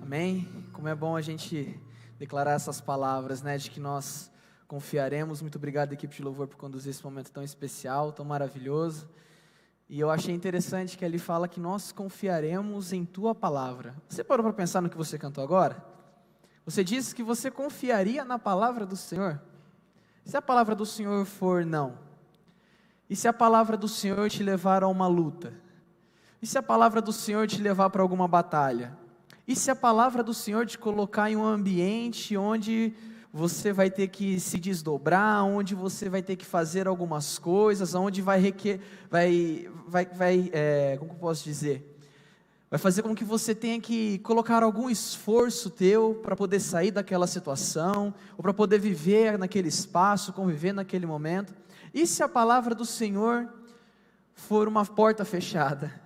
Amém? Como é bom a gente declarar essas palavras, né, de que nós confiaremos. Muito obrigado, equipe de louvor, por conduzir esse momento tão especial, tão maravilhoso. E eu achei interessante que ali fala que nós confiaremos em Tua palavra. Você parou para pensar no que você cantou agora? Você disse que você confiaria na palavra do Senhor? Se a palavra do Senhor for não? E se a palavra do Senhor te levar a uma luta? E se a palavra do Senhor te levar para alguma batalha? E se a palavra do Senhor te colocar em um ambiente onde você vai ter que se desdobrar, onde você vai ter que fazer algumas coisas, onde como eu posso dizer? Vai fazer com que você tenha que colocar algum esforço teu para poder sair daquela situação, ou para poder viver naquele espaço, conviver naquele momento. E se a palavra do Senhor for uma porta fechada?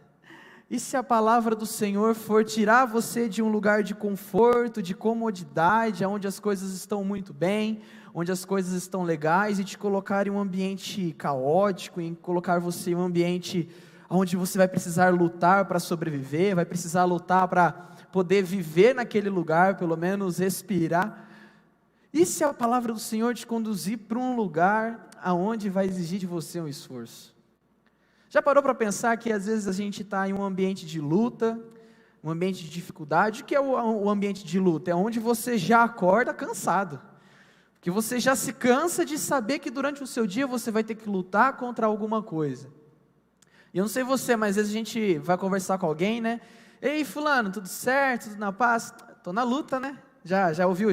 E se a palavra do Senhor for tirar você de um lugar de conforto, de comodidade, onde as coisas estão muito bem, onde as coisas estão legais, e te colocar em um ambiente caótico, em colocar você em um ambiente onde você vai precisar lutar para sobreviver, vai precisar lutar para poder viver naquele lugar, pelo menos respirar? E se a palavra do Senhor te conduzir para um lugar aonde vai exigir de você um esforço? Já parou para pensar que às vezes a gente está em um ambiente de luta, um ambiente de dificuldade? O que é o ambiente de luta? É onde você já acorda cansado, que você já se cansa de saber que durante o seu dia você vai ter que lutar contra alguma coisa. E eu não sei você, mas às vezes a gente vai conversar com alguém, né? Ei, fulano, tudo certo, tudo na paz? Estou na luta, né? Já ouviu?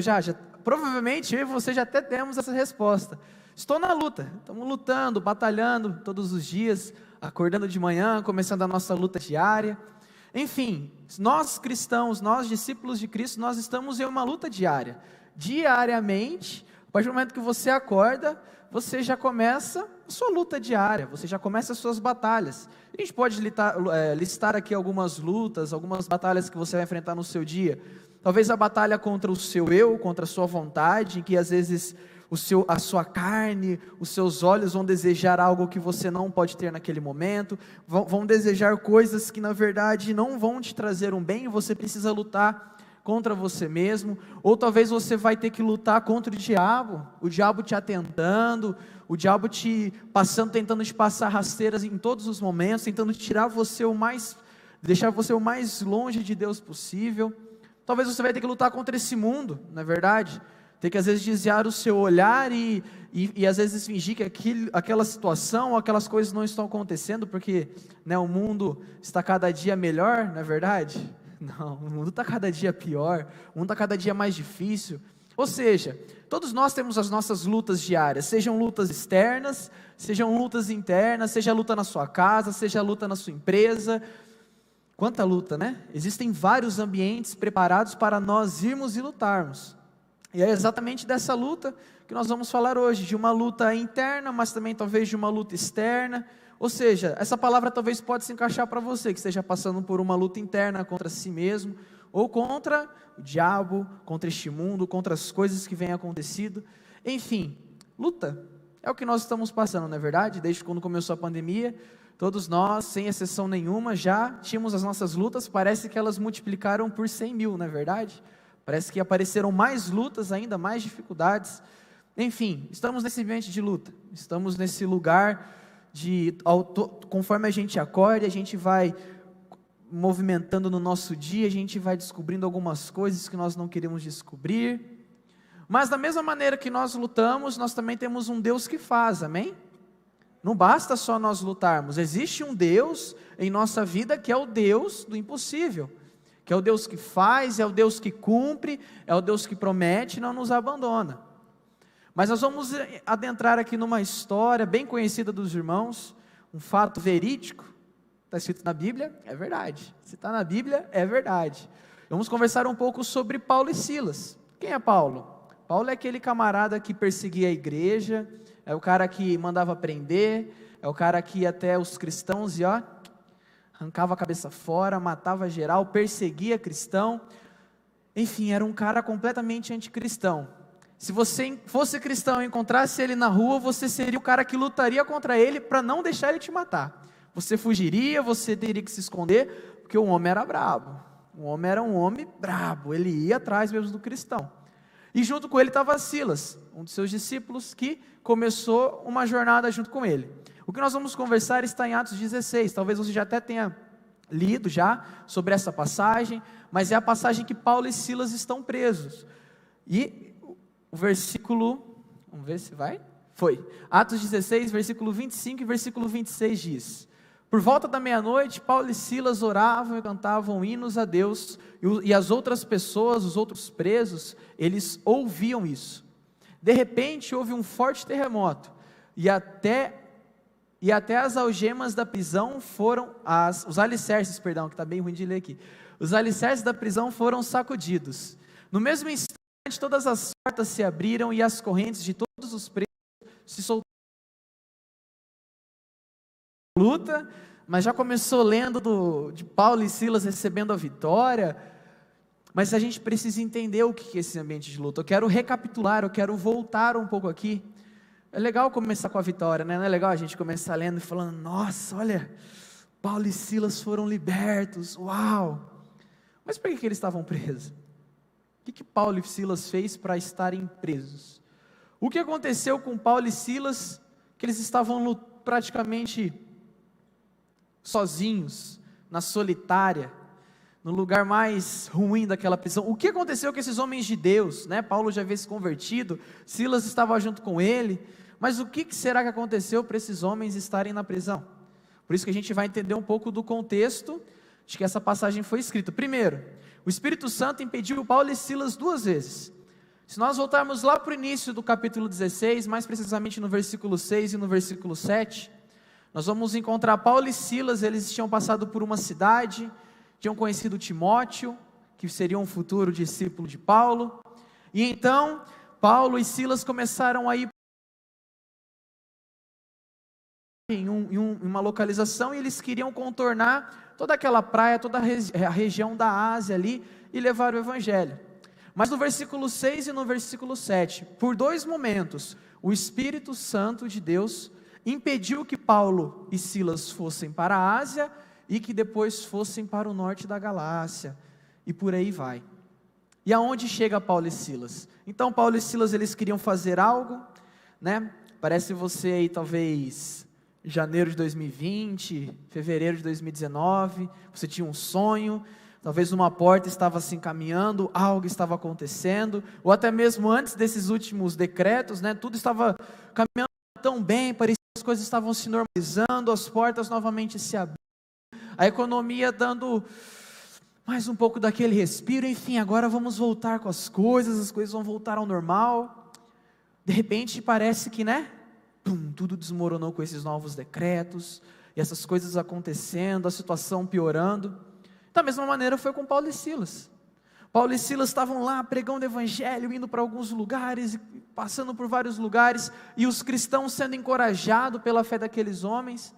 Provavelmente eu e você já até temos essa resposta. Estou na luta, estamos lutando, batalhando todos os dias, acordando de manhã, começando a nossa luta diária. Enfim, nós cristãos, nós discípulos de Cristo, nós estamos em uma luta diária. Diariamente, a partir do momento que você acorda, você já começa a sua luta diária, você já começa as suas batalhas. A gente pode listar aqui algumas lutas, algumas batalhas que você vai enfrentar no seu dia. Talvez a batalha contra o seu eu, contra a sua vontade, em que às vezes a sua carne, os seus olhos vão desejar algo que você não pode ter naquele momento, vão desejar coisas que na verdade não vão te trazer um bem, e você precisa lutar contra você mesmo. Ou talvez você vai ter que lutar contra o diabo te atentando, o diabo tentando te passar rasteiras em todos os momentos, tentando deixar você o mais longe de Deus possível. Talvez você vai ter que lutar contra esse mundo, não é verdade? Tem que às vezes desviar o seu olhar e às vezes fingir que aquela situação, aquelas coisas não estão acontecendo, porque né, o mundo está cada dia melhor, não é verdade? Não, o mundo está cada dia pior, o mundo está cada dia mais difícil. Ou seja, todos nós temos as nossas lutas diárias, sejam lutas externas, sejam lutas internas, seja a luta na sua casa, seja a luta na sua empresa. Quanta luta, né? Existem vários ambientes preparados para nós irmos e lutarmos. E é exatamente dessa luta que nós vamos falar hoje, de uma luta interna, mas também talvez de uma luta externa. Ou seja, essa palavra talvez pode se encaixar para você, que esteja passando por uma luta interna contra si mesmo, ou contra o diabo, contra este mundo, contra as coisas que vêm acontecido. Enfim, luta é o que nós estamos passando, não é verdade? Desde quando começou a pandemia, todos nós, sem exceção nenhuma, já tínhamos as nossas lutas, parece que elas multiplicaram por 100 mil, não é verdade? Parece que apareceram mais lutas ainda, mais dificuldades. Enfim, estamos nesse ambiente de luta, estamos nesse lugar conforme a gente acorda, a gente vai movimentando no nosso dia, a gente vai descobrindo algumas coisas que nós não queremos descobrir. Mas da mesma maneira que nós lutamos, nós também temos um Deus que faz, amém? Não basta só nós lutarmos, existe um Deus em nossa vida que é o Deus do impossível, que é o Deus que faz, é o Deus que cumpre, é o Deus que promete e não nos abandona. Mas nós vamos adentrar aqui numa história bem conhecida dos irmãos, um fato verídico, está escrito na Bíblia, é verdade. Se está na Bíblia, é verdade. Vamos conversar um pouco sobre Paulo e Silas. Quem é Paulo? Paulo é aquele camarada que perseguia a igreja, é o cara que mandava prender, é o cara que ia até os cristãos e arrancava a cabeça fora, matava geral, perseguia cristão. Enfim, era um cara completamente anticristão. Se você fosse cristão e encontrasse ele na rua, você seria o cara que lutaria contra ele para não deixar ele te matar. Você fugiria, você teria que se esconder, porque o homem era brabo. O homem era um homem brabo, ele ia atrás mesmo do cristão. E junto com ele estava Silas, um dos seus discípulos, que começou uma jornada junto com ele. O que nós vamos conversar está em Atos 16, talvez você já até tenha lido já sobre essa passagem, mas é a passagem que Paulo e Silas estão presos. E o versículo, vamos ver se vai? Foi. Atos 16, versículo 25 e versículo 26 diz: por volta da meia-noite, Paulo e Silas oravam e cantavam hinos a Deus, e as outras pessoas, os outros presos, eles ouviam isso. De repente, houve um forte terremoto, e até as algemas da prisão foram, os alicerces, perdão, que está bem ruim de ler aqui, os alicerces da prisão foram sacudidos. No mesmo instante, todas as portas se abriram e as correntes de todos os presos se soltaram. Luta, mas já começou lendo de Paulo e Silas recebendo a vitória, mas a gente precisa entender o que é esse ambiente de luta. Eu quero recapitular, eu quero voltar um pouco aqui. É legal começar com a vitória, né? Não é legal a gente começar lendo e falando, nossa, olha, Paulo e Silas foram libertos, uau! Mas por que eles estavam presos? O que Paulo e Silas fez para estarem presos? O que aconteceu com Paulo e Silas, que eles estavam praticamente sozinhos, na solitária, no lugar mais ruim daquela prisão? O que aconteceu com esses homens de Deus, né? Paulo já havia se convertido, Silas estava junto com ele, mas o que será que aconteceu para esses homens estarem na prisão? Por isso que a gente vai entender um pouco do contexto de que essa passagem foi escrita. Primeiro, o Espírito Santo impediu Paulo e Silas 2 vezes. Se nós voltarmos lá para o início do capítulo 16, mais precisamente no versículo 6 e no versículo 7, nós vamos encontrar Paulo e Silas. Eles tinham passado por uma cidade, tinham conhecido Timóteo, que seria um futuro discípulo de Paulo, e então Paulo e Silas começaram a ir em uma localização, e eles queriam contornar toda aquela praia, toda a região da Ásia ali, e levar o Evangelho. Mas no versículo 6 e no versículo 7, por 2 momentos, o Espírito Santo de Deus impediu que Paulo e Silas fossem para a Ásia, e que depois fossem para o norte da Galácia, e por aí vai. E aonde chega Paulo e Silas? Então Paulo e Silas, eles queriam fazer algo, né? Parece você aí talvez janeiro de 2020, fevereiro de 2019, você tinha um sonho, talvez uma porta estava se encaminhando, algo estava acontecendo, ou até mesmo antes desses últimos decretos, né? Tudo estava caminhando tão bem, parecia que as coisas estavam se normalizando, as portas novamente se abrindo, a economia dando mais um pouco daquele respiro, enfim, agora vamos voltar com as coisas vão voltar ao normal. De repente parece que, né, tudo desmoronou com esses novos decretos, e essas coisas acontecendo, a situação piorando. Da mesma maneira foi com Paulo e Silas. Paulo e Silas estavam lá pregando o Evangelho, indo para alguns lugares, passando por vários lugares, e os cristãos sendo encorajados pela fé daqueles homens.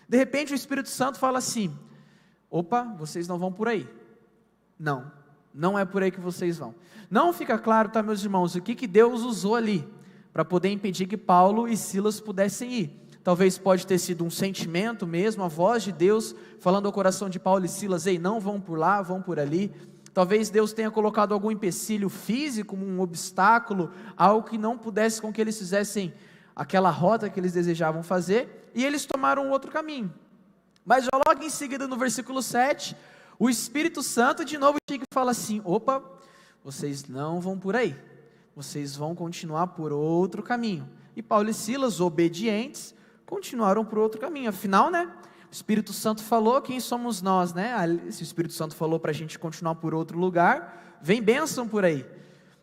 De repente o Espírito Santo fala assim: opa, vocês não vão por aí. Não é por aí que vocês vão. Não fica claro, tá, meus irmãos, o que Deus usou ali para poder impedir que Paulo e Silas pudessem ir. Talvez pode ter sido um sentimento mesmo, a voz de Deus falando ao coração de Paulo e Silas: ei, não vão por lá, vão por ali. Talvez Deus tenha colocado algum empecilho físico, um obstáculo, algo que não pudesse com que eles fizessem aquela rota que eles desejavam fazer, e eles tomaram outro caminho. Mas já logo em seguida, no versículo 7, o Espírito Santo de novo chega e fala assim: opa, vocês não vão por aí, vocês vão continuar por outro caminho. E Paulo e Silas, obedientes, continuaram por outro caminho. Afinal, né, o Espírito Santo falou, quem somos nós, né? Se o Espírito Santo falou para a gente continuar por outro lugar, vem bênção por aí.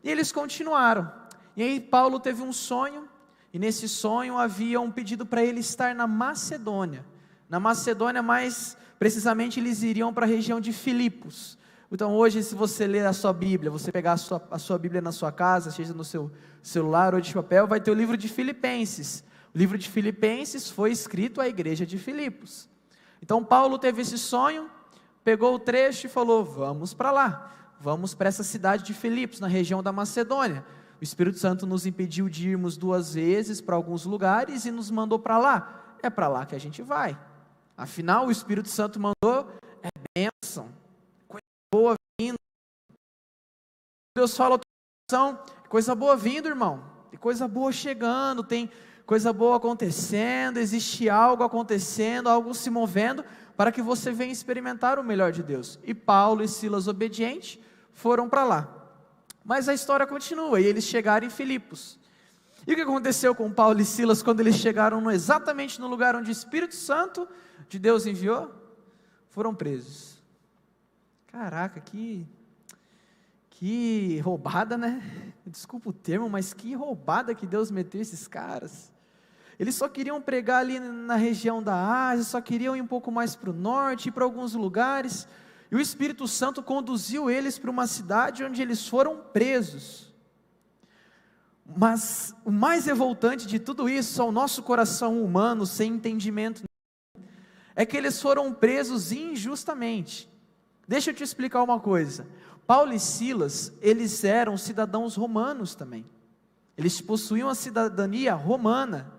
E eles continuaram. E aí Paulo teve um sonho, e nesse sonho havia um pedido para ele estar na Macedônia. Na Macedônia, mais precisamente, eles iriam para a região de Filipos. Então hoje, se você ler a sua Bíblia, você pegar a sua Bíblia na sua casa, seja no seu celular ou de papel, vai ter o livro de Filipenses. O livro de Filipenses foi escrito à igreja de Filipos. Então Paulo teve esse sonho, pegou o trecho e falou: vamos para lá, vamos para essa cidade de Filipos, na região da Macedônia. O Espírito Santo nos impediu de irmos 2 vezes para alguns lugares e nos mandou para lá. É para lá que a gente vai. Afinal, o Espírito Santo mandou, é bênção, coisa boa Deus fala, coisa boa vindo, irmão, tem coisa boa chegando, tem coisa boa acontecendo, existe algo acontecendo, algo se movendo, para que você venha experimentar o melhor de Deus. E Paulo e Silas, obedientes, foram para lá. Mas a história continua, e eles chegaram em Filipos. E o que aconteceu com Paulo e Silas quando eles chegaram exatamente no lugar onde o Espírito Santo de Deus enviou? Foram presos. Caraca, que roubada, né? Desculpa o termo, mas que roubada que Deus meteu esses caras. Eles só queriam pregar ali na região da Ásia, só queriam ir um pouco mais para o norte, ir para alguns lugares, e o Espírito Santo conduziu eles para uma cidade onde eles foram presos. Mas o mais revoltante de tudo isso, ao nosso coração humano, sem entendimento, é que eles foram presos injustamente. Deixa eu te explicar uma coisa. Paulo e Silas, eles eram cidadãos romanos também. Eles possuíam a cidadania romana.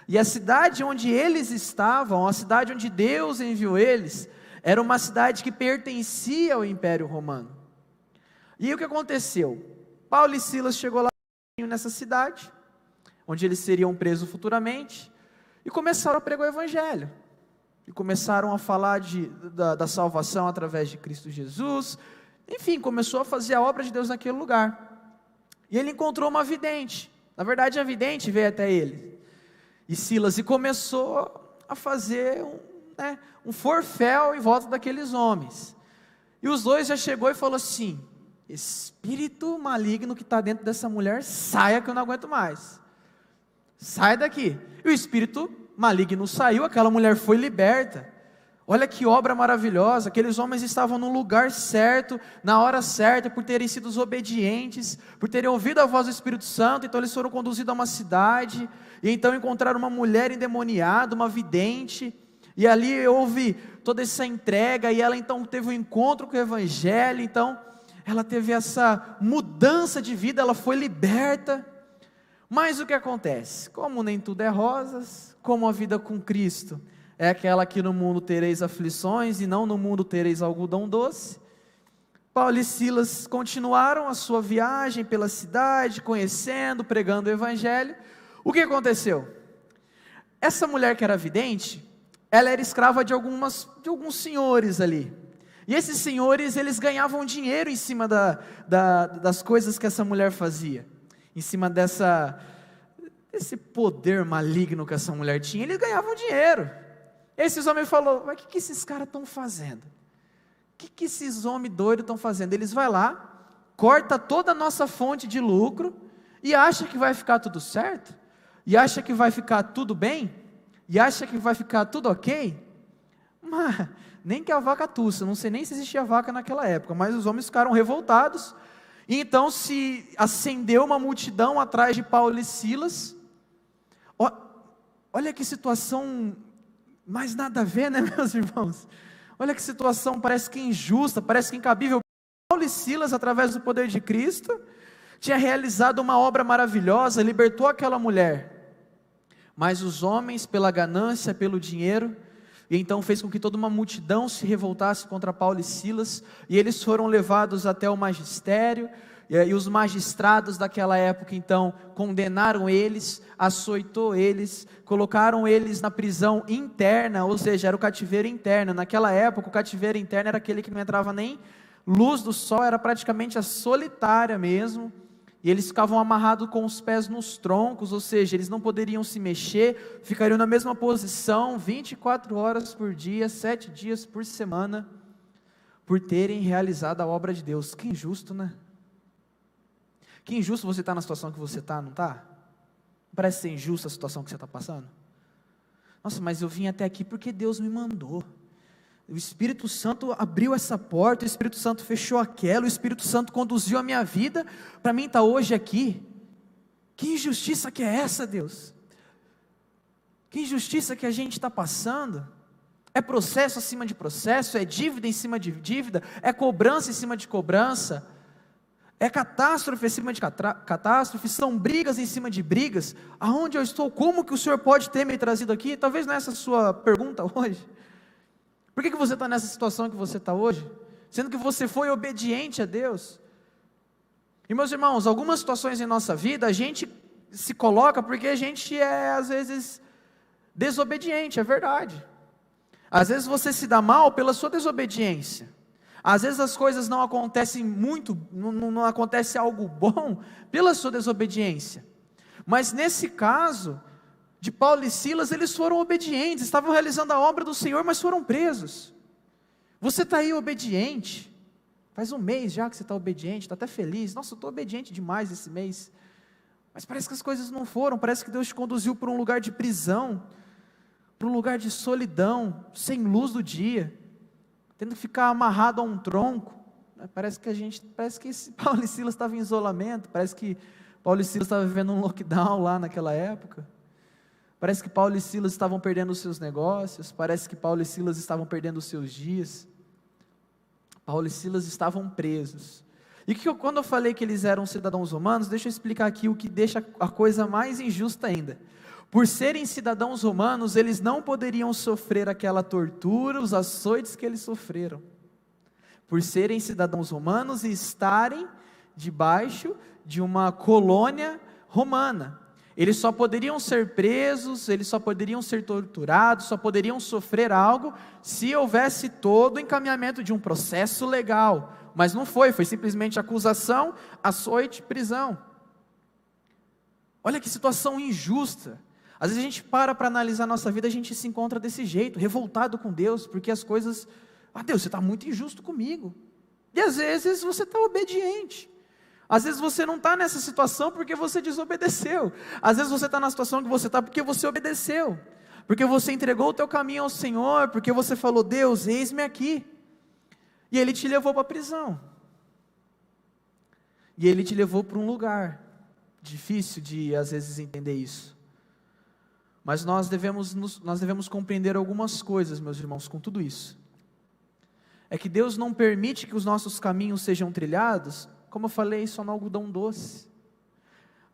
E a cidade onde eles estavam, a cidade onde Deus enviou eles, era uma cidade que pertencia ao Império Romano. E o que aconteceu? Paulo e Silas chegou lá nessa cidade, onde eles seriam presos futuramente, e começaram a pregar o Evangelho. E começaram a falar da salvação através de Cristo Jesus. Enfim, começou a fazer a obra de Deus naquele lugar. E ele encontrou uma vidente. Na verdade, a vidente veio até ele e Silas, e começou a fazer um forféu em volta daqueles homens. E os dois já chegou e falou assim: espírito maligno que está dentro dessa mulher, saia que eu não aguento mais. Sai daqui. E o espírito maligno saiu, aquela mulher foi liberta. Olha que obra maravilhosa, aqueles homens estavam no lugar certo, na hora certa, por terem sido obedientes, por terem ouvido a voz do Espírito Santo. Então eles foram conduzidos a uma cidade, e então encontraram uma mulher endemoniada, uma vidente, e ali houve toda essa entrega, e ela então teve um encontro com o Evangelho, então ela teve essa mudança de vida, ela foi liberta. Mas o que acontece? Como nem tudo é rosas, como a vida com Cristo é aquela que no mundo tereis aflições, e não no mundo tereis algodão doce, Paulo e Silas continuaram a sua viagem pela cidade, conhecendo, pregando o Evangelho. O que aconteceu? Essa mulher que era vidente, ela era escrava de alguns senhores ali, e esses senhores, eles ganhavam dinheiro em cima das coisas que essa mulher fazia, em cima desse poder maligno que essa mulher tinha. Eles ganhavam dinheiro. Esses homens falaram: mas o que esses caras estão fazendo? O que esses homens doidos estão fazendo? Eles vão lá, corta toda a nossa fonte de lucro, e acha que vai ficar tudo certo? E acha que vai ficar tudo bem? E acha que vai ficar tudo ok? Mas nem que a vaca tussa, não sei nem se existia vaca naquela época, mas os homens ficaram revoltados, e então se acendeu uma multidão atrás de Paulo e Silas. Olha que situação mais nada a ver, né, meus irmãos? Olha que situação, parece que injusta, parece que incabível. Paulo e Silas, através do poder de Cristo, tinha realizado uma obra maravilhosa, libertou aquela mulher, mas os homens, pela ganância, pelo dinheiro, e então fez com que toda uma multidão se revoltasse contra Paulo e Silas, e eles foram levados até o magistério, e os magistrados daquela época então condenaram eles, açoitou eles, colocaram eles na prisão interna, ou seja, era o cativeiro interno. Naquela época o cativeiro interno era aquele que não entrava nem luz do sol, era praticamente a solitária mesmo, e eles ficavam amarrados com os pés nos troncos, ou seja, eles não poderiam se mexer, ficariam na mesma posição 24 horas por dia, 7 dias por semana, por terem realizado a obra de Deus. Que injusto, né? Que injusto você está na situação que você está, não está? Parece ser injusta a situação que você está passando? Nossa, mas eu vim até aqui porque Deus me mandou. O Espírito Santo abriu essa porta, o Espírito Santo fechou aquela, o Espírito Santo conduziu a minha vida, para mim estar hoje aqui. Que injustiça que é essa, Deus? Que injustiça que a gente está passando? É processo acima de processo, é dívida em cima de dívida, é cobrança em cima de cobrança, é catástrofe em cima de catástrofe, são brigas em cima de brigas. Aonde eu estou? Como que o Senhor pode ter me trazido aqui? Talvez não é essa a sua pergunta hoje. Por que você está nessa situação que você está hoje? Sendo que você foi obediente a Deus. E meus irmãos, algumas situações em nossa vida, a gente se coloca porque a gente é, às vezes, desobediente, é verdade. Às vezes você se dá mal pela sua desobediência. Às vezes as coisas não acontecem não acontece algo bom pela sua desobediência. Mas nesse caso, de Paulo e Silas, eles foram obedientes, estavam realizando a obra do Senhor, mas foram presos. Você está aí obediente, faz um mês já que você está obediente, está até feliz, nossa, eu estou obediente demais esse mês, mas parece que as coisas não foram, parece que Deus te conduziu para um lugar de prisão, para um lugar de solidão, sem luz do dia, tendo que ficar amarrado a um tronco. Parece que esse Paulo e Silas estavam em isolamento, parece que Paulo e Silas estavam vivendo um lockdown lá naquela época, parece que Paulo e Silas estavam perdendo os seus negócios, parece que Paulo e Silas estavam perdendo os seus dias, Paulo e Silas estavam presos. E quando eu falei que eles eram cidadãos romanos, deixa eu explicar aqui o que deixa a coisa mais injusta ainda. Por serem cidadãos romanos, eles não poderiam sofrer aquela tortura, os açoites que eles sofreram. Por serem cidadãos romanos e estarem debaixo de uma colônia romana. Eles só poderiam ser presos, eles só poderiam ser torturados, só poderiam sofrer algo se houvesse todo o encaminhamento de um processo legal. Mas não foi simplesmente acusação, açoite, prisão. Olha que situação injusta. Às vezes a gente para analisar a nossa vida, a gente se encontra desse jeito, revoltado com Deus, porque as coisas, Deus, você está muito injusto comigo. E às vezes você está obediente. Às vezes você não está nessa situação porque você desobedeceu. Às vezes você está na situação que você está porque você obedeceu. Porque você entregou o teu caminho ao Senhor, porque você falou, Deus, eis-me aqui. E Ele te levou para a prisão. E Ele te levou para um lugar difícil de, às vezes, entender isso. Mas nós devemos compreender algumas coisas, meus irmãos, com tudo isso. É que Deus não permite que os nossos caminhos sejam trilhados, como eu falei, só no algodão doce.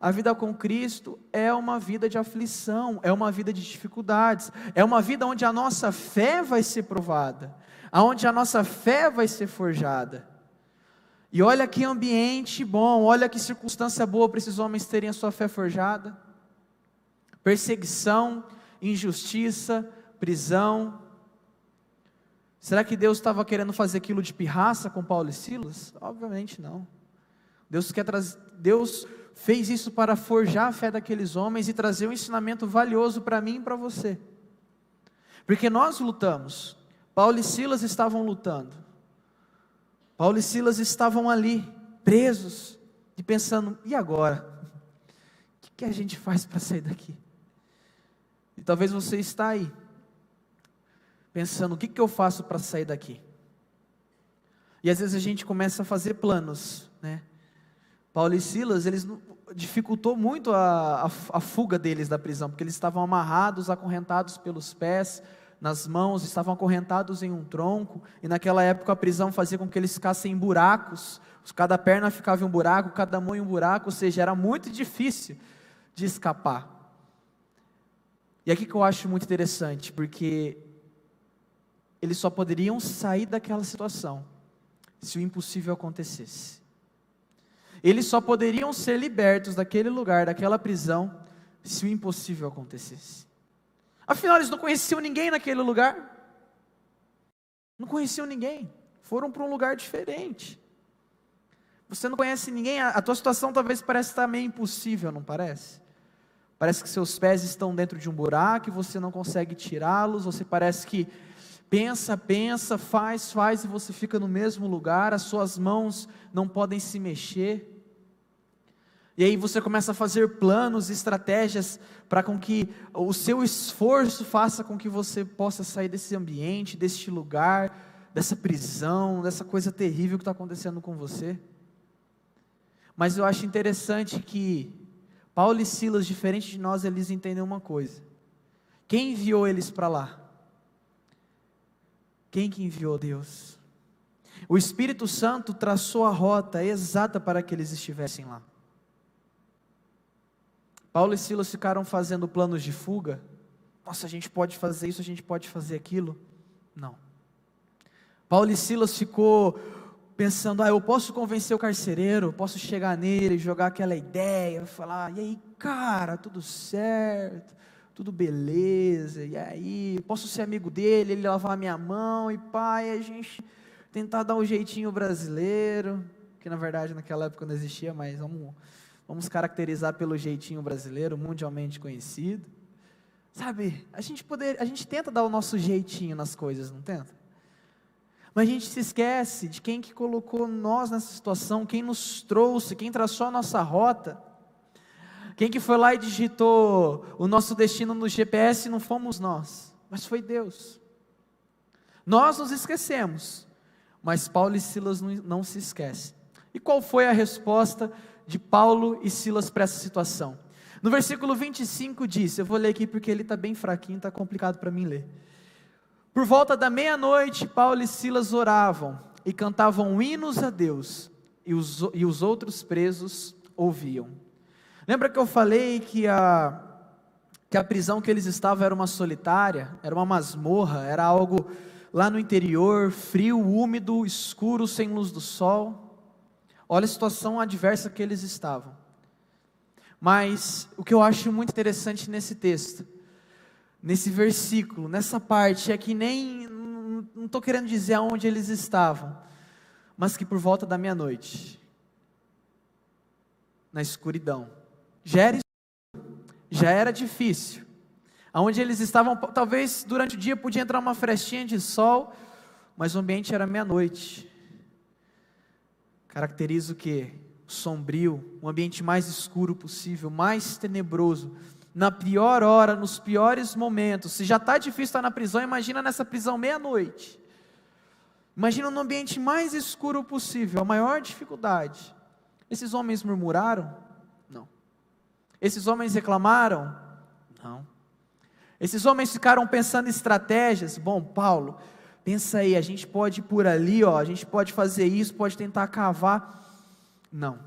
A vida com Cristo é uma vida de aflição, é uma vida de dificuldades, é uma vida onde a nossa fé vai ser provada, onde a nossa fé vai ser forjada. E olha que ambiente bom, olha que circunstância boa para esses homens terem a sua fé forjada. Perseguição, injustiça, prisão. Será que Deus estava querendo fazer aquilo de pirraça com Paulo e Silas? Obviamente não. Deus fez isso para forjar a fé daqueles homens e trazer um ensinamento valioso para mim e para você. Porque nós lutamos. Paulo e Silas estavam lutando. Paulo e Silas estavam ali, presos, e pensando, e agora? O que a gente faz para sair daqui? E talvez você está aí, pensando, o que eu faço para sair daqui? E às vezes a gente começa a fazer planos, né? Paulo e Silas, eles dificultou muito a fuga deles da prisão, porque eles estavam amarrados, acorrentados pelos pés, nas mãos, estavam acorrentados em um tronco, e naquela época a prisão fazia com que eles ficassem em buracos, cada perna ficava em um buraco, cada mão em um buraco, ou seja, era muito difícil de escapar. E aqui que eu acho muito interessante, porque eles só poderiam sair daquela situação, se o impossível acontecesse. Eles só poderiam ser libertos daquele lugar, daquela prisão, se o impossível acontecesse. Afinal, eles não conheciam ninguém naquele lugar. Não conheciam ninguém. Foram para um lugar diferente. Você não conhece ninguém, a tua situação talvez pareça estar meio impossível, não parece? Parece que seus pés estão dentro de um buraco e você não consegue tirá-los, você parece que pensa, faz e você fica no mesmo lugar, as suas mãos não podem se mexer. E aí você começa a fazer planos, estratégias para com que o seu esforço faça com que você possa sair desse ambiente, deste lugar, dessa prisão, dessa coisa terrível que está acontecendo com você. Mas eu acho interessante que Paulo e Silas, diferente de nós, eles entendem uma coisa. Quem enviou eles para lá? Quem que enviou? Deus. O Espírito Santo traçou a rota exata para que eles estivessem lá. Paulo e Silas ficaram fazendo planos de fuga. Nossa, a gente pode fazer isso, a gente pode fazer aquilo. Não. Paulo e Silas ficou pensando, eu posso convencer o carcereiro, eu posso chegar nele, jogar aquela ideia, falar, e aí cara, tudo certo, tudo beleza, e aí, posso ser amigo dele, ele lavar a minha mão, e pai, a gente tentar dar um jeitinho brasileiro, que na verdade naquela época não existia, mas vamos caracterizar pelo jeitinho brasileiro, mundialmente conhecido, sabe, a gente tenta dar o nosso jeitinho nas coisas, não tenta? Mas a gente se esquece de quem que colocou nós nessa situação, quem nos trouxe, quem traçou a nossa rota, quem que foi lá e digitou o nosso destino no GPS, não fomos nós, mas foi Deus. Nós nos esquecemos, mas Paulo e Silas não se esquecem. E qual foi a resposta de Paulo e Silas para essa situação? No versículo 25 diz, eu vou ler aqui porque ele está bem fraquinho, está complicado para mim ler. Por volta da meia-noite, Paulo e Silas oravam e cantavam hinos a Deus, e os outros presos ouviam. Lembra que eu falei que a prisão que eles estavam era uma solitária, era uma masmorra, era algo lá no interior, frio, úmido, escuro, sem luz do sol? Olha a situação adversa que eles estavam. Mas o que eu acho muito interessante nesse texto, nesse versículo, nessa parte, é que não estou querendo dizer aonde eles estavam, mas que por volta da meia-noite, na escuridão, já era difícil, aonde eles estavam, talvez durante o dia podia entrar uma frestinha de sol, mas o ambiente era meia-noite, caracteriza o quê? Sombrio, um ambiente mais escuro possível, mais tenebroso, na pior hora, nos piores momentos. Se já está difícil estar na prisão, imagina nessa prisão meia-noite, imagina no ambiente mais escuro possível, a maior dificuldade. Esses homens murmuraram? Não. Esses homens reclamaram? Não. Esses homens ficaram pensando em estratégias. Bom, Paulo, pensa aí, a gente pode ir por ali, a gente pode fazer isso, pode tentar cavar. Não,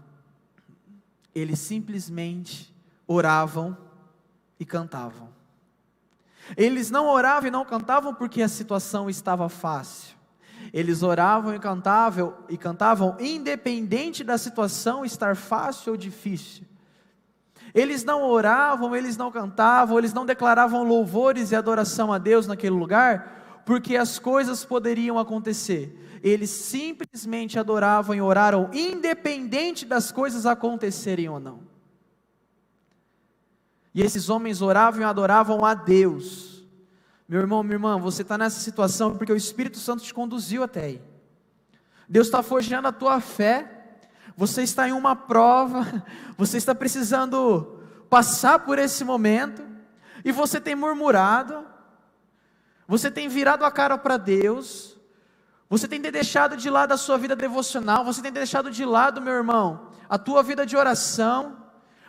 eles simplesmente oravam e cantavam. Eles não oravam e não cantavam porque a situação estava fácil. Eles oravam e cantavam independente da situação estar fácil ou difícil. Eles não oravam, eles não cantavam, eles não declaravam louvores e adoração a Deus naquele lugar, porque as coisas poderiam acontecer. Eles simplesmente adoravam e oraram, independente das coisas acontecerem ou não. E esses homens oravam e adoravam a Deus. Meu irmão, minha irmã, você está nessa situação porque o Espírito Santo te conduziu até aí. Deus está forjando a tua fé, você está em uma prova, você está precisando passar por esse momento, e você tem murmurado, você tem virado a cara para Deus, você tem deixado de lado a sua vida devocional, você tem deixado de lado, meu irmão, a tua vida de oração,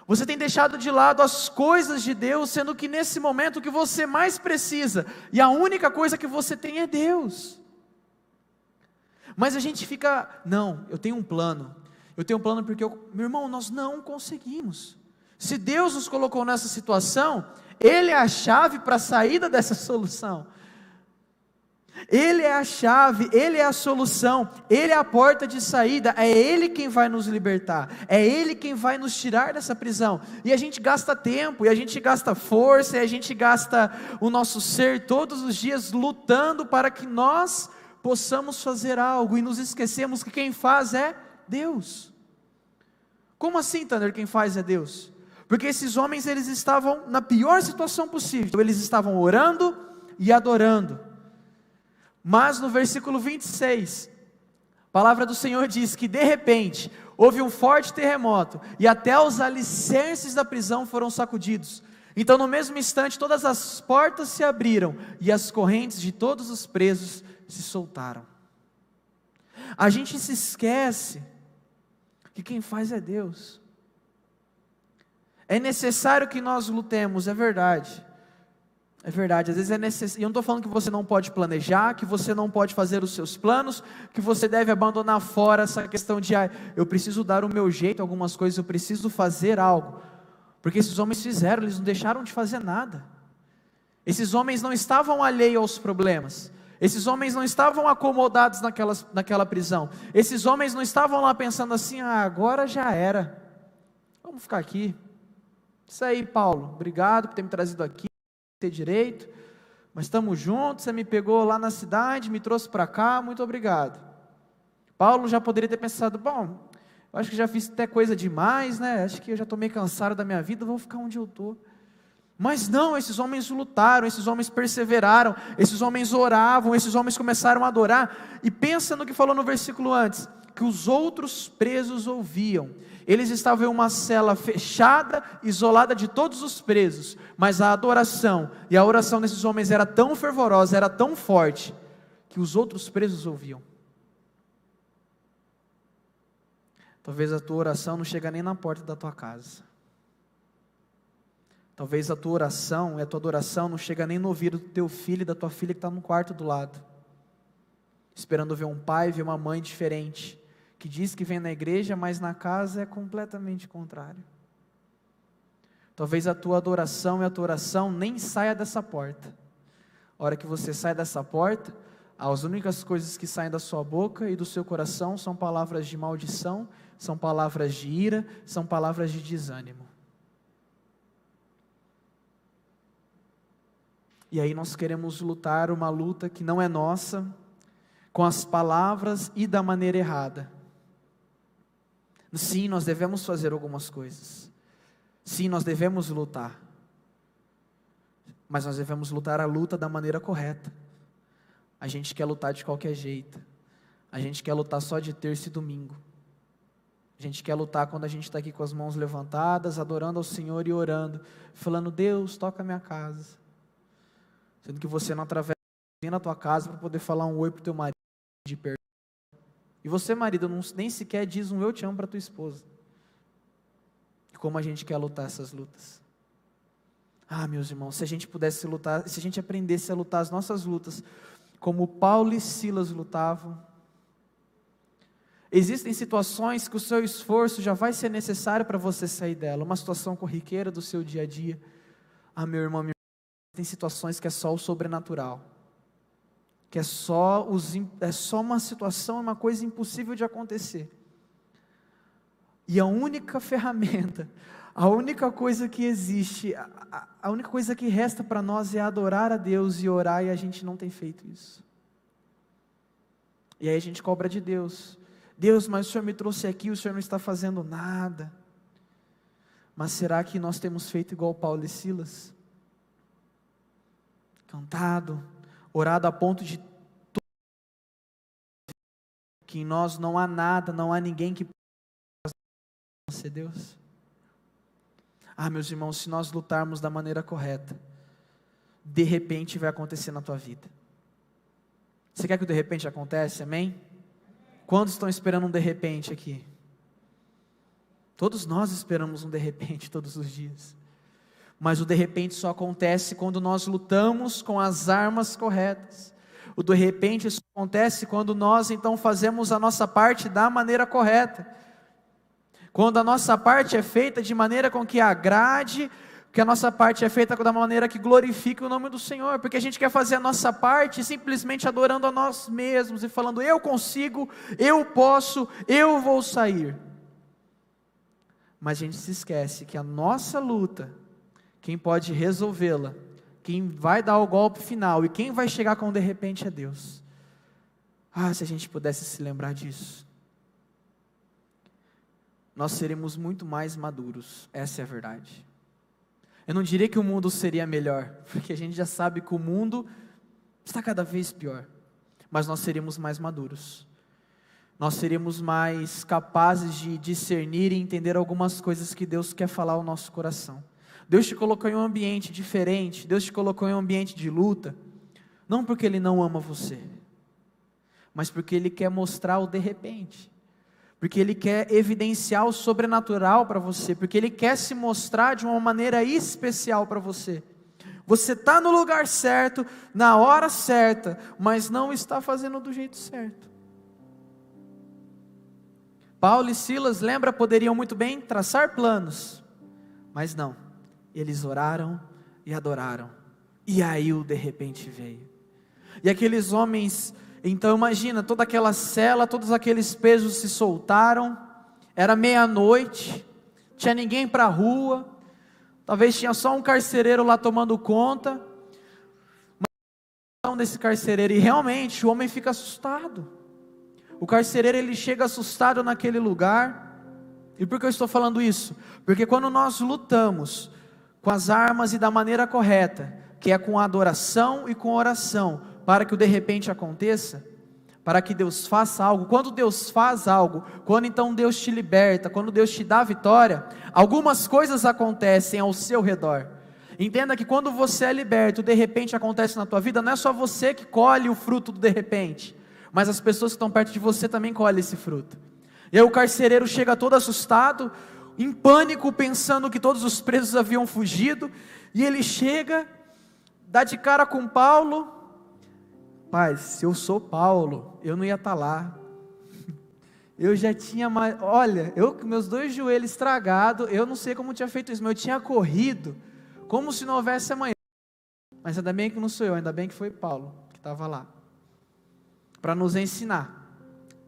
você tem deixado de lado as coisas de Deus, sendo que nesse momento o que você mais precisa, e a única coisa que você tem é Deus. Mas a gente fica, não, eu tenho um plano porque, meu irmão, nós não conseguimos. Se Deus nos colocou nessa situação, Ele é a chave para a saída dessa solução. Ele é a chave, Ele é a solução, Ele é a porta de saída, é Ele quem vai nos libertar, é Ele quem vai nos tirar dessa prisão, e a gente gasta tempo, e a gente gasta força, e a gente gasta o nosso ser todos os dias lutando para que nós possamos fazer algo, e nos esquecemos que quem faz é Deus. Como assim, Thunder, quem faz é Deus? Porque esses homens, eles estavam na pior situação possível, eles estavam orando e adorando. Mas no versículo 26, a palavra do Senhor diz que de repente, houve um forte terremoto, e até os alicerces da prisão foram sacudidos. Então no mesmo instante, todas as portas se abriram, e as correntes de todos os presos se soltaram. A gente se esquece que quem faz é Deus. É necessário que nós lutemos, é verdade, às vezes é necessário, e eu não estou falando que você não pode planejar, que você não pode fazer os seus planos, que você deve abandonar fora essa questão de, eu preciso dar o meu jeito, algumas coisas, eu preciso fazer algo, porque esses homens fizeram, eles não deixaram de fazer nada, esses homens não estavam alheios aos problemas, Esses homens não estavam acomodados naquela prisão. Esses homens não estavam lá pensando assim: agora já era, vamos ficar aqui. Isso aí, Paulo, obrigado por ter me trazido aqui, ter direito, mas estamos juntos, você me pegou lá na cidade, me trouxe para cá, muito obrigado. Paulo já poderia ter pensado: bom, eu acho que já fiz até coisa demais, né? Acho que eu já estou meio cansado da minha vida, vou ficar onde eu estou. Mas não, esses homens lutaram, esses homens perseveraram, esses homens oravam, esses homens começaram a adorar. E pensa no que falou no versículo antes, que os outros presos ouviam. Eles estavam em uma cela fechada, isolada de todos os presos, mas a adoração e a oração desses homens era tão fervorosa, era tão forte, que os outros presos ouviam. Talvez a tua oração não chega nem na porta da tua casa. Talvez a tua oração e a tua adoração não chega nem no ouvido do teu filho e da tua filha que está no quarto do lado, esperando ver um pai, ver uma mãe diferente, que diz que vem na igreja, mas na casa é completamente contrário. Talvez a tua adoração e a tua oração nem saia dessa porta. A hora que você sai dessa porta, as únicas coisas que saem da sua boca e do seu coração são palavras de maldição, são palavras de ira, são palavras de desânimo. E aí nós queremos lutar uma luta que não é nossa, com as palavras e da maneira errada. Sim, nós devemos fazer algumas coisas. Sim, nós devemos lutar. Mas nós devemos lutar a luta da maneira correta. A gente quer lutar de qualquer jeito. A gente quer lutar só de terça e domingo. A gente quer lutar quando a gente está aqui com as mãos levantadas, adorando ao Senhor e orando, falando: Deus, toca a minha casa. Sendo que você não atravessa na tua casa para poder falar um oi para o teu marido de perdão. E você, marido, nem sequer diz um eu te amo para tua esposa. E como a gente quer lutar essas lutas? Meus irmãos, se a gente pudesse lutar, se a gente aprendesse a lutar as nossas lutas, como Paulo e Silas lutavam. Existem situações que o seu esforço já vai ser necessário para você sair dela, uma situação corriqueira do seu dia a dia. Meu irmão, minha irmã, tem situações que é só o sobrenatural, que é só uma situação, uma coisa impossível de acontecer. E a única ferramenta, a única coisa que existe, a única coisa que resta para nós é adorar a Deus e orar, e a gente não tem feito isso. E aí a gente cobra de Deus: Deus, mas o Senhor me trouxe aqui, o Senhor não está fazendo nada. Mas será que nós temos feito igual Paulo e Silas? Cantado, orado a ponto de que em nós não há nada, não há ninguém que possa ser Deus. Meus irmãos, se nós lutarmos da maneira correta, de repente vai acontecer na tua vida. Você quer que o de repente aconteça? Amém? Quantos estão esperando um de repente aqui? Todos nós esperamos um de repente todos os dias. Mas o de repente só acontece quando nós lutamos com as armas corretas. O de repente só acontece quando nós então fazemos a nossa parte da maneira correta. Quando a nossa parte é feita de maneira com que agrade, que a nossa parte é feita da maneira que glorifique o nome do Senhor. Porque a gente quer fazer a nossa parte simplesmente adorando a nós mesmos e falando: eu consigo, eu posso, eu vou sair. Mas a gente se esquece que a nossa luta, quem pode resolvê-la, quem vai dar o golpe final e quem vai chegar com o de repente é Deus. Se a gente pudesse se lembrar disso, nós seremos muito mais maduros, essa é a verdade. Eu não diria que o mundo seria melhor, porque a gente já sabe que o mundo está cada vez pior, mas nós seríamos mais maduros. Nós seríamos mais capazes de discernir e entender algumas coisas que Deus quer falar ao nosso coração. Deus te colocou em um ambiente diferente, Deus te colocou em um ambiente de luta, não porque Ele não ama você, mas porque Ele quer mostrar o de repente, porque Ele quer evidenciar o sobrenatural para você, porque Ele quer se mostrar de uma maneira especial para você. Você está no lugar certo, na hora certa, mas não está fazendo do jeito certo. Paulo e Silas, lembra, poderiam muito bem traçar planos, mas não. Eles oraram e adoraram, e aí o de repente veio. E aqueles homens, então imagina, toda aquela cela, todos aqueles presos se soltaram, era meia-noite, tinha ninguém para a rua, talvez tinha só um carcereiro lá tomando conta, desse carcereiro, e realmente o homem fica assustado. O carcereiro, ele chega assustado naquele lugar. E por que eu estou falando isso? Porque quando nós lutamos com as armas e da maneira correta, que é com a adoração e com a oração, para que o de repente aconteça, para que Deus faça algo, quando Deus faz algo, quando então Deus te liberta, quando Deus te dá a vitória, algumas coisas acontecem ao seu redor. Entenda que quando você é liberto, de repente acontece na tua vida, não é só você que colhe o fruto do de repente, mas as pessoas que estão perto de você também colhem esse fruto. E aí o carcereiro chega todo assustado, em pânico, pensando que todos os presos haviam fugido, e ele chega, dá de cara com Paulo. Pai, se eu sou Paulo, eu não ia estar lá. Eu já tinha olha, eu com meus 2 joelhos estragados, eu não sei como tinha feito isso, mas eu tinha corrido como se não houvesse amanhã. Mas ainda bem que não sou eu, ainda bem que foi Paulo que estava lá, para nos ensinar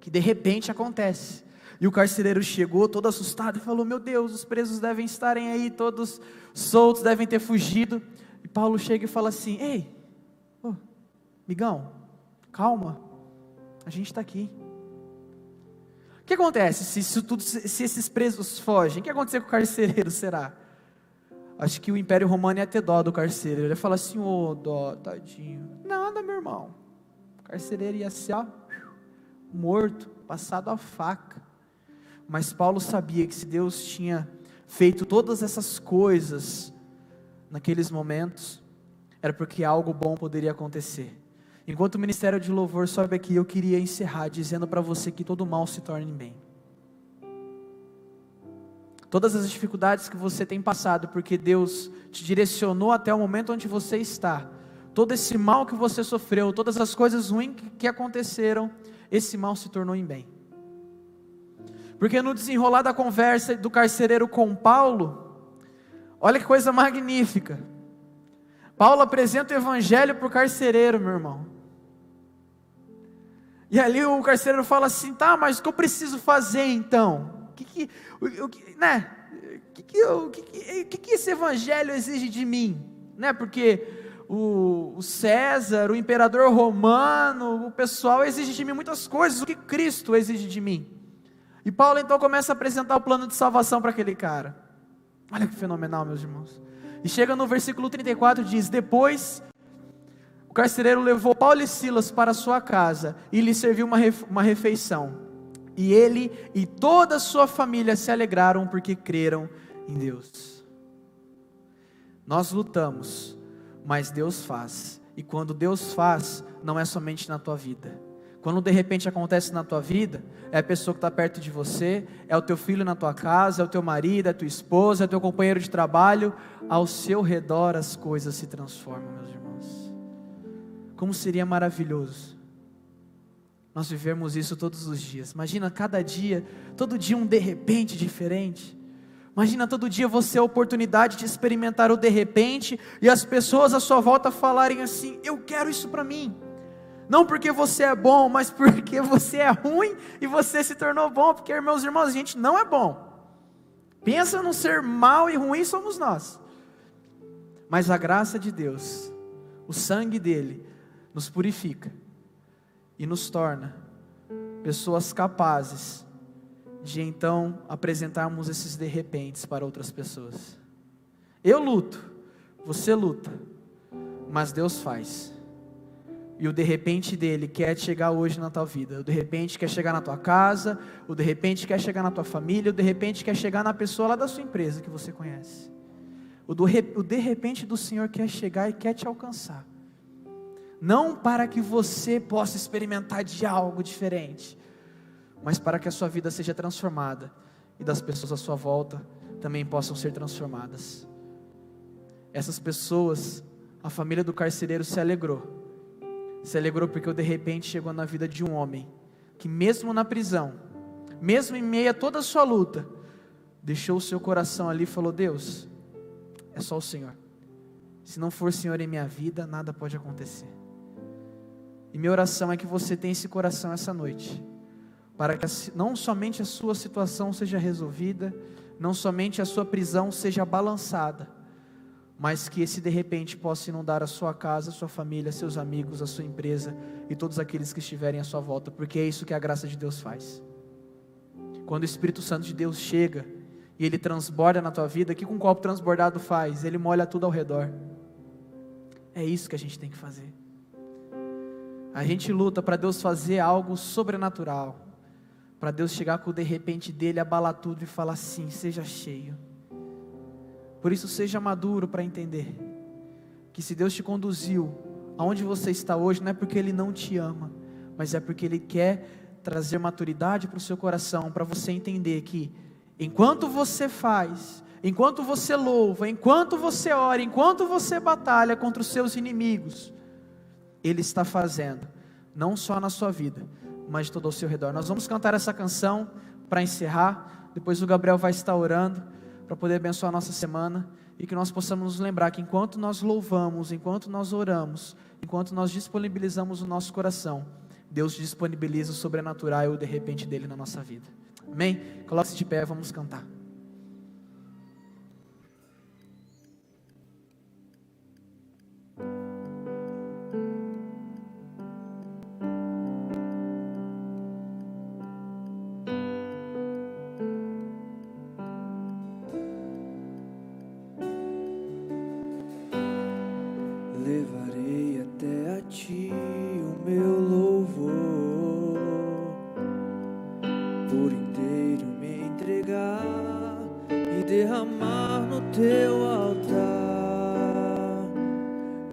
que de repente acontece. E o carcereiro chegou todo assustado e falou: meu Deus, os presos devem estarem aí todos soltos, devem ter fugido. E Paulo chega e fala assim: ei, migão, calma, a gente está aqui. O que acontece se esses presos fogem? O que acontece com o carcereiro, será? Acho que o Império Romano ia ter dó do carcereiro. Ele ia falar assim: ô, dó, tadinho. Nada, meu irmão. O carcereiro ia ser morto, passado a faca. Mas Paulo sabia que se Deus tinha feito todas essas coisas naqueles momentos, era porque algo bom poderia acontecer. Enquanto o ministério de louvor sobe aqui, eu queria encerrar dizendo para você que todo mal se torne bem. Todas as dificuldades que você tem passado, porque Deus te direcionou até o momento onde você está, todo esse mal que você sofreu, todas as coisas ruins que aconteceram, esse mal se tornou em bem. Porque no desenrolar da conversa do carcereiro com Paulo, olha que coisa magnífica, Paulo apresenta o evangelho para o carcereiro, meu irmão, e ali o carcereiro fala assim: tá, mas o que eu preciso fazer então? O que esse evangelho exige de mim? Né? Porque o César, o imperador romano, o pessoal exige de mim muitas coisas. O que Cristo exige de mim? E Paulo então começa a apresentar o plano de salvação para aquele cara. Olha que fenomenal, meus irmãos. E chega no versículo 34, diz: depois o carcereiro levou Paulo e Silas para a sua casa e lhe serviu uma refeição. E ele e toda a sua família se alegraram porque creram em Deus. Nós lutamos, mas Deus faz. E quando Deus faz, não é somente na tua vida. Quando de repente acontece na tua vida, é a pessoa que está perto de você, é o teu filho na tua casa, é o teu marido, é a tua esposa, é o teu companheiro de trabalho. Ao seu redor as coisas se transformam, meus irmãos. Como seria maravilhoso nós vivemos isso todos os dias. Imagina cada dia, todo dia um de repente diferente. Imagina todo dia você a oportunidade de experimentar o de repente, e as pessoas à sua volta falarem assim: eu quero isso para mim. Não porque você é bom, mas porque você é ruim e você se tornou bom. Porque, meus irmãos, a gente não é bom. Pensa no ser mau e ruim somos nós. Mas a graça de Deus, o sangue dele, nos purifica e nos torna pessoas capazes de então apresentarmos esses de repentes para outras pessoas. Eu luto, você luta, mas Deus faz. E o de repente dele quer chegar hoje na tua vida. O de repente quer chegar na tua casa. O de repente quer chegar na tua família. O de repente quer chegar na pessoa lá da sua empresa que você conhece. O de repente do Senhor quer chegar e quer te alcançar. Não para que você possa experimentar de algo diferente, mas para que a sua vida seja transformada e das pessoas à sua volta também possam ser transformadas. Essas pessoas, a família do carcereiro se alegrou porque o de repente chegou na vida de um homem que mesmo na prisão, mesmo em meio a toda a sua luta, deixou o seu coração ali e falou: Deus, é só o Senhor. Se não for o Senhor em minha vida, nada pode acontecer. E minha oração é que você tenha esse coração essa noite, para que não somente a sua situação seja resolvida, não somente a sua prisão seja balançada, mas que esse de repente possa inundar a sua casa, a sua família, seus amigos, a sua empresa e todos aqueles que estiverem à sua volta, porque é isso que a graça de Deus faz. Quando o Espírito Santo de Deus chega e Ele transborda na tua vida, o que um copo transbordado faz? Ele molha tudo ao redor. É isso que a gente tem que fazer. A gente luta para Deus fazer algo sobrenatural, para Deus chegar com o de repente dele, abalar tudo e falar assim: seja cheio. Por isso seja maduro para entender que se Deus te conduziu aonde você está hoje, não é porque Ele não te ama, mas é porque Ele quer trazer maturidade para o seu coração, para você entender que enquanto você faz, enquanto você louva, enquanto você ora, enquanto você batalha contra os seus inimigos, Ele está fazendo, não só na sua vida, mas de todo ao seu redor. Nós vamos cantar essa canção para encerrar, depois o Gabriel vai estar orando, para poder abençoar a nossa semana, e que nós possamos nos lembrar que enquanto nós louvamos, enquanto nós oramos, enquanto nós disponibilizamos o nosso coração, Deus disponibiliza o sobrenatural e o de repente dele na nossa vida. Amém? Coloque-se de pé, vamos cantar. Levarei até a ti o meu louvor, por inteiro me entregar e derramar no teu altar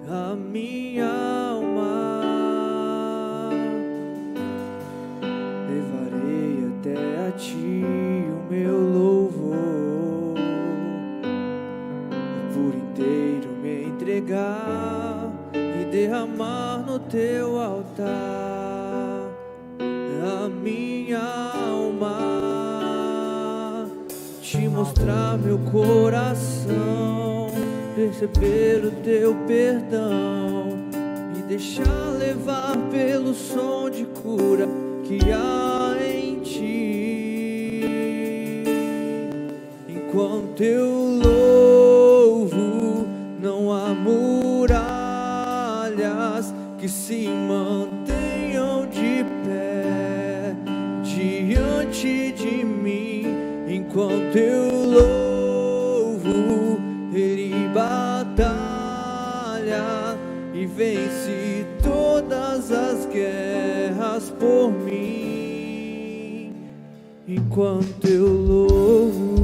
a minha alma. Levarei até a ti o meu louvor, por inteiro me entregar e derramar no teu altar a minha alma, te mostrar meu coração, perceber o teu perdão e deixar levar pelo som de cura que há em ti. Enquanto eu louvo, não há muralhas que se mantenham de pé diante de mim. Enquanto eu louvo, Ele batalha e vence todas as guerras por mim. Enquanto eu louvo,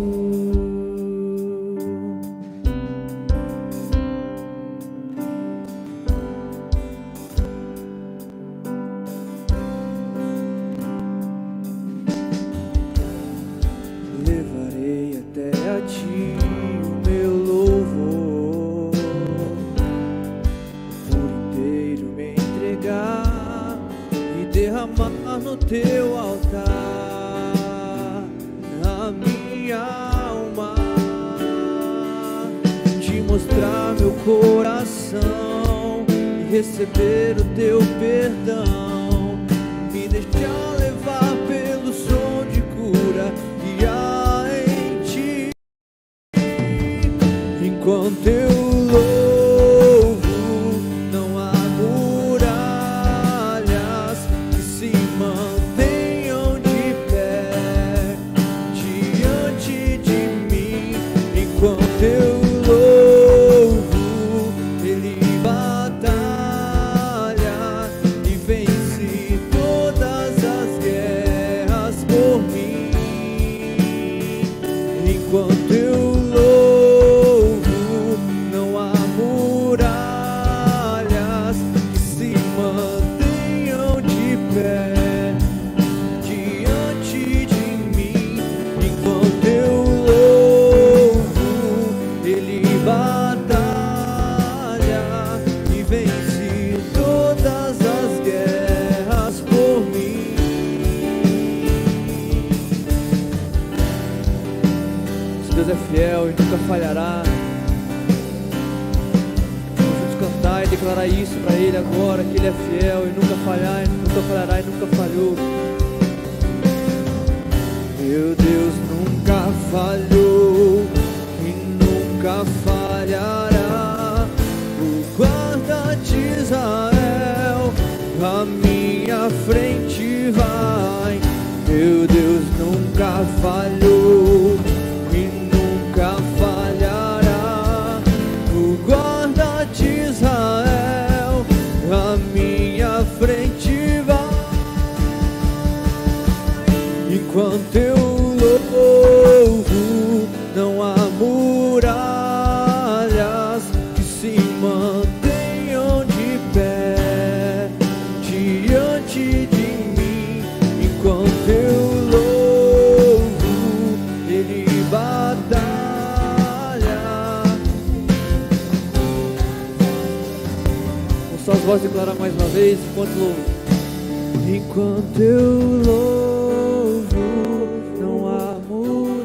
levarei até a ti o meu louvor, por inteiro me entregar e derramar no teu altar a minha alma, te mostrar meu coração e receber o teu perdão, me deixar levar pelo som de cura que há em ti. Enquanto eu louvo, não há muralhas que se mantenham de pé diante de mim. Enquanto eu louvo, Ele batalha e vence todas as guerras por mim. Enquanto eu louvo, não há muralhas que se mantenham de pé diante de mim. Enquanto eu louvo, Ele batalha e vence todas as guerras por mim. Se Deus é fiel e nunca falhará, vamos juntos cantar e declarar isso para Ele agora, que Ele é fiel e nunca falhará e nunca falhou. Meu Deus nunca falhou e nunca falhará. O guarda de Israel à minha frente vai. Meu Deus nunca falhou e nunca falhará. O guarda de Israel à minha frente vai. Enquanto eu louvo, não há muralhas que se mantenham de pé diante de mim. Enquanto eu louvo, Ele batalha. Com suas vozes declarar mais uma vez, enquanto louvo. Enquanto eu louvo, não há muralhas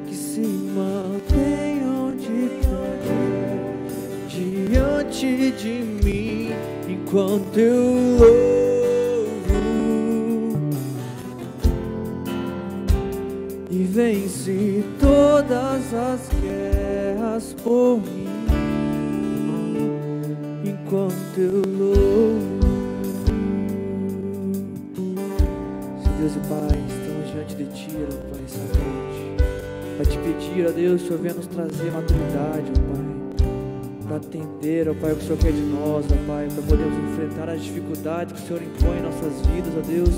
que se mantenham de pé diante de mim. Enquanto eu louvo, e vence todas as guerras por mim. Enquanto eu louvo. Deus e Pai, estamos diante de Ti, ó Pai, essa noite, para Te pedir, ó Deus, que o Senhor venha nos trazer maturidade, ó Pai, para atender, ó Pai, o que o Senhor quer de nós, ó Pai, para podermos enfrentar as dificuldades que o Senhor impõe em nossas vidas, ó Deus,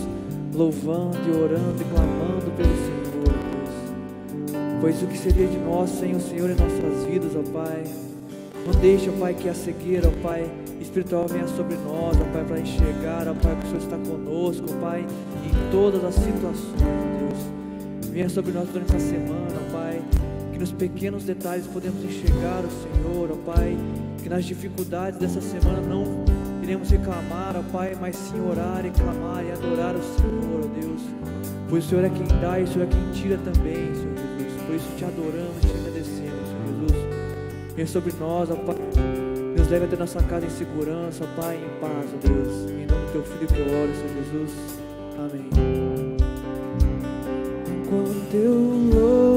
louvando e orando e clamando pelo Senhor, ó Deus, pois o que seria de nós sem o Senhor em nossas vidas, ó Pai? Não deixe, ó Pai, que a cegueira, ó Pai, espiritual venha sobre nós, ó Pai, para enxergar, ó Pai, que o Senhor está conosco, ó Pai, em todas as situações, ó Deus. Venha sobre nós durante essa semana, ó Pai, que nos pequenos detalhes podemos enxergar o Senhor, ó Pai, que nas dificuldades dessa semana não iremos reclamar, ó Pai, mas sim orar e clamar e adorar o Senhor, ó Deus, pois o Senhor é quem dá e o Senhor é quem tira também, Senhor Jesus. Por isso te adoramos e te agradecemos, Senhor Jesus. Venha sobre nós, ó Pai, nos leve até nossa casa em segurança, ó Pai, em paz, ó Deus. Em nome do Teu Filho que eu oro, Senhor Jesus. Amém. Enquanto eu louvo,